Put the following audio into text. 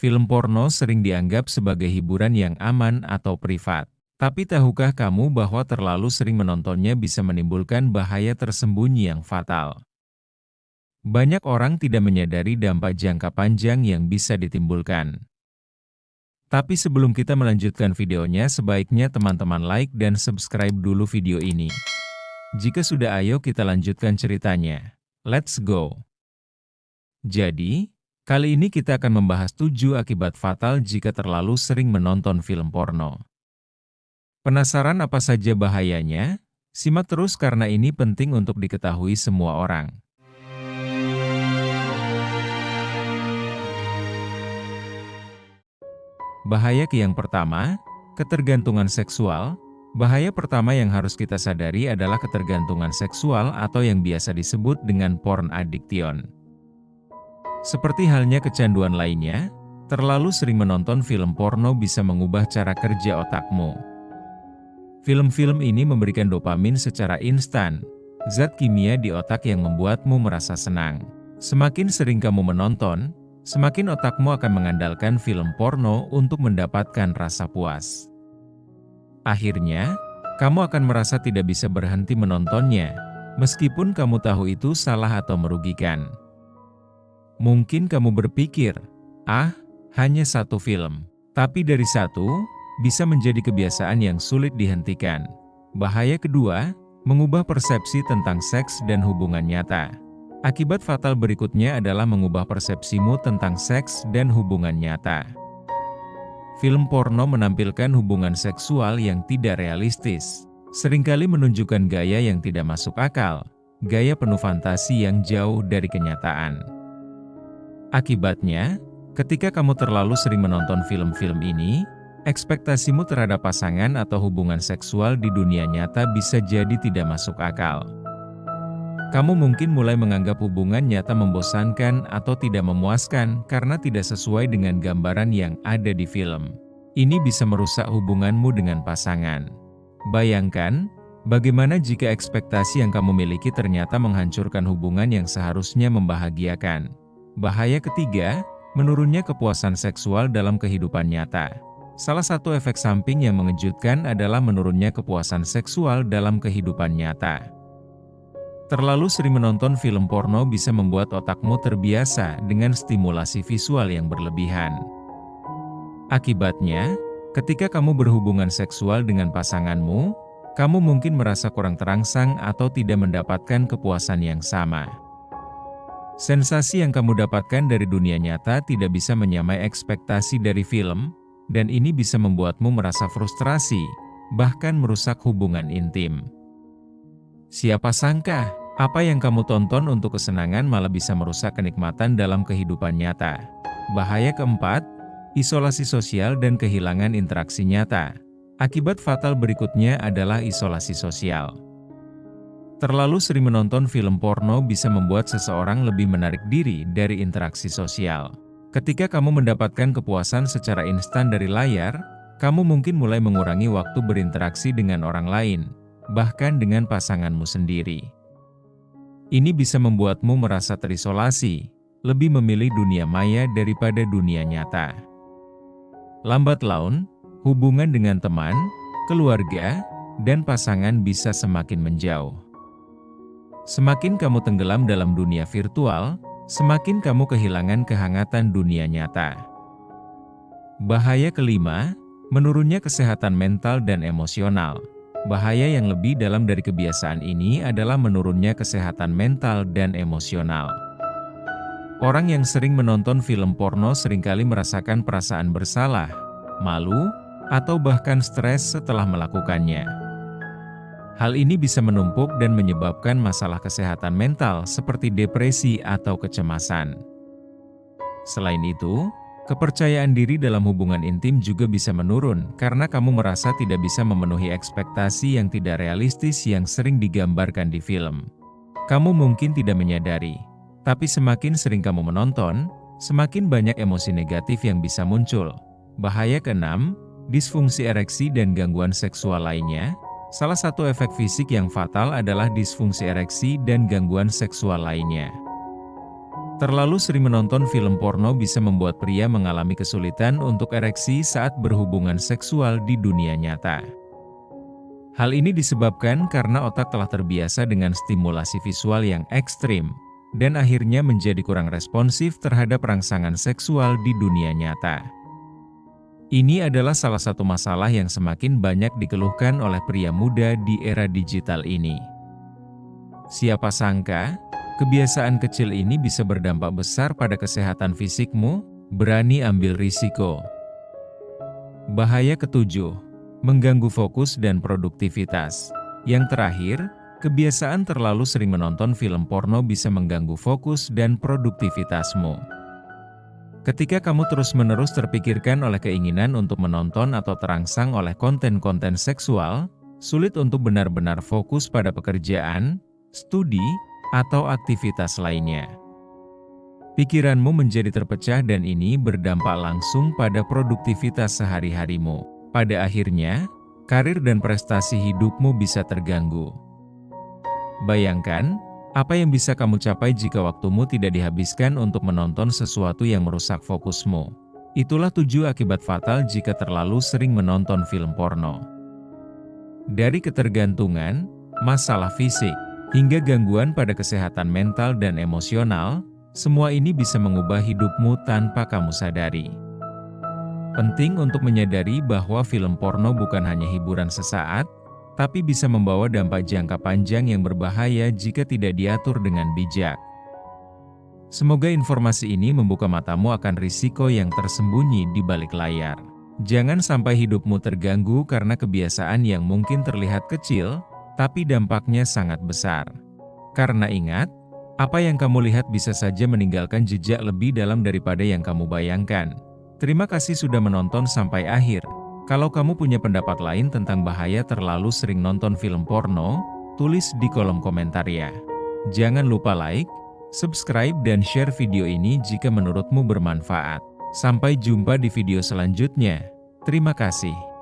Film porno sering dianggap sebagai hiburan yang aman atau privat. Tapi tahukah kamu bahwa terlalu sering menontonnya bisa menimbulkan bahaya tersembunyi yang fatal? Banyak orang tidak menyadari dampak jangka panjang yang bisa ditimbulkan. Tapi sebelum kita melanjutkan videonya, sebaiknya teman-teman like dan subscribe dulu video ini. Jika sudah, ayo kita lanjutkan ceritanya. Let's go! Jadi, kali ini kita akan membahas 7 akibat fatal jika terlalu sering menonton film porno. Penasaran apa saja bahayanya? Simak terus karena ini penting untuk diketahui semua orang. Bahaya yang pertama, ketergantungan seksual. Bahaya pertama yang harus kita sadari adalah ketergantungan seksual atau yang biasa disebut dengan porn addiction. Seperti halnya kecanduan lainnya, terlalu sering menonton film porno bisa mengubah cara kerja otakmu. Film-film ini memberikan dopamin secara instan, zat kimia di otak yang membuatmu merasa senang. Semakin sering kamu menonton, semakin otakmu akan mengandalkan film porno untuk mendapatkan rasa puas. Akhirnya, kamu akan merasa tidak bisa berhenti menontonnya, meskipun kamu tahu itu salah atau merugikan. Mungkin kamu berpikir, hanya satu film. Tapi dari satu, bisa menjadi kebiasaan yang sulit dihentikan. Bahaya kedua, mengubah persepsi tentang seks dan hubungan nyata. Akibat fatal berikutnya adalah mengubah persepsimu tentang seks dan hubungan nyata. Film porno menampilkan hubungan seksual yang tidak realistis, seringkali menunjukkan gaya yang tidak masuk akal, gaya penuh fantasi yang jauh dari kenyataan. Akibatnya, ketika kamu terlalu sering menonton film-film ini, ekspektasimu terhadap pasangan atau hubungan seksual di dunia nyata bisa jadi tidak masuk akal. Kamu mungkin mulai menganggap hubungan nyata membosankan atau tidak memuaskan karena tidak sesuai dengan gambaran yang ada di film. Ini bisa merusak hubunganmu dengan pasangan. Bayangkan, bagaimana jika ekspektasi yang kamu miliki ternyata menghancurkan hubungan yang seharusnya membahagiakan. Bahaya ketiga, menurunnya kepuasan seksual dalam kehidupan nyata. Salah satu efek samping yang mengejutkan adalah menurunnya kepuasan seksual dalam kehidupan nyata. Terlalu sering menonton film porno bisa membuat otakmu terbiasa dengan stimulasi visual yang berlebihan. Akibatnya, ketika kamu berhubungan seksual dengan pasanganmu, kamu mungkin merasa kurang terangsang atau tidak mendapatkan kepuasan yang sama. Sensasi yang kamu dapatkan dari dunia nyata tidak bisa menyamai ekspektasi dari film, dan ini bisa membuatmu merasa frustrasi, bahkan merusak hubungan intim. Siapa sangka, apa yang kamu tonton untuk kesenangan malah bisa merusak kenikmatan dalam kehidupan nyata. Bahaya keempat, isolasi sosial dan kehilangan interaksi nyata. Akibat fatal berikutnya adalah isolasi sosial. Terlalu sering menonton film porno bisa membuat seseorang lebih menarik diri dari interaksi sosial. Ketika kamu mendapatkan kepuasan secara instan dari layar, kamu mungkin mulai mengurangi waktu berinteraksi dengan orang lain, bahkan dengan pasanganmu sendiri. Ini bisa membuatmu merasa terisolasi, lebih memilih dunia maya daripada dunia nyata. Lambat laun, hubungan dengan teman, keluarga, dan pasangan bisa semakin menjauh. Semakin kamu tenggelam dalam dunia virtual, semakin kamu kehilangan kehangatan dunia nyata. Bahaya kelima, menurunnya kesehatan mental dan emosional. Bahaya yang lebih dalam dari kebiasaan ini adalah menurunnya kesehatan mental dan emosional. Orang yang sering menonton film porno seringkali merasakan perasaan bersalah, malu, atau bahkan stres setelah melakukannya. Hal ini bisa menumpuk dan menyebabkan masalah kesehatan mental seperti depresi atau kecemasan. Selain itu, kepercayaan diri dalam hubungan intim juga bisa menurun karena kamu merasa tidak bisa memenuhi ekspektasi yang tidak realistis yang sering digambarkan di film. Kamu mungkin tidak menyadari, tapi semakin sering kamu menonton, semakin banyak emosi negatif yang bisa muncul. Bahaya keenam, disfungsi ereksi dan gangguan seksual lainnya. Salah satu efek fisik yang fatal adalah disfungsi ereksi dan gangguan seksual lainnya. Terlalu sering menonton film porno bisa membuat pria mengalami kesulitan untuk ereksi saat berhubungan seksual di dunia nyata. Hal ini disebabkan karena otak telah terbiasa dengan stimulasi visual yang ekstrim, dan akhirnya menjadi kurang responsif terhadap rangsangan seksual di dunia nyata. Ini adalah salah satu masalah yang semakin banyak dikeluhkan oleh pria muda di era digital ini. Siapa sangka, kebiasaan kecil ini bisa berdampak besar pada kesehatan fisikmu. Berani ambil risiko. Bahaya ketujuh, mengganggu fokus dan produktivitas. Yang terakhir, kebiasaan terlalu sering menonton film porno bisa mengganggu fokus dan produktivitasmu. Ketika kamu terus-menerus terpikirkan oleh keinginan untuk menonton atau terangsang oleh konten-konten seksual, sulit untuk benar-benar fokus pada pekerjaan, studi, atau aktivitas lainnya. Pikiranmu menjadi terpecah dan ini berdampak langsung pada produktivitas sehari-harimu. Pada akhirnya, karir dan prestasi hidupmu bisa terganggu. Bayangkan, apa yang bisa kamu capai jika waktumu tidak dihabiskan untuk menonton sesuatu yang merusak fokusmu. Itulah 7 akibat fatal jika terlalu sering menonton film porno. Dari ketergantungan, masalah fisik, hingga gangguan pada kesehatan mental dan emosional, semua ini bisa mengubah hidupmu tanpa kamu sadari. Penting untuk menyadari bahwa film porno bukan hanya hiburan sesaat, tapi bisa membawa dampak jangka panjang yang berbahaya jika tidak diatur dengan bijak. Semoga informasi ini membuka matamu akan risiko yang tersembunyi di balik layar. Jangan sampai hidupmu terganggu karena kebiasaan yang mungkin terlihat kecil, tapi dampaknya sangat besar. Karena ingat, apa yang kamu lihat bisa saja meninggalkan jejak lebih dalam daripada yang kamu bayangkan. Terima kasih sudah menonton sampai akhir. Kalau kamu punya pendapat lain tentang bahaya terlalu sering nonton film porno, tulis di kolom komentar ya. Jangan lupa like, subscribe dan share video ini jika menurutmu bermanfaat. Sampai jumpa di video selanjutnya. Terima kasih.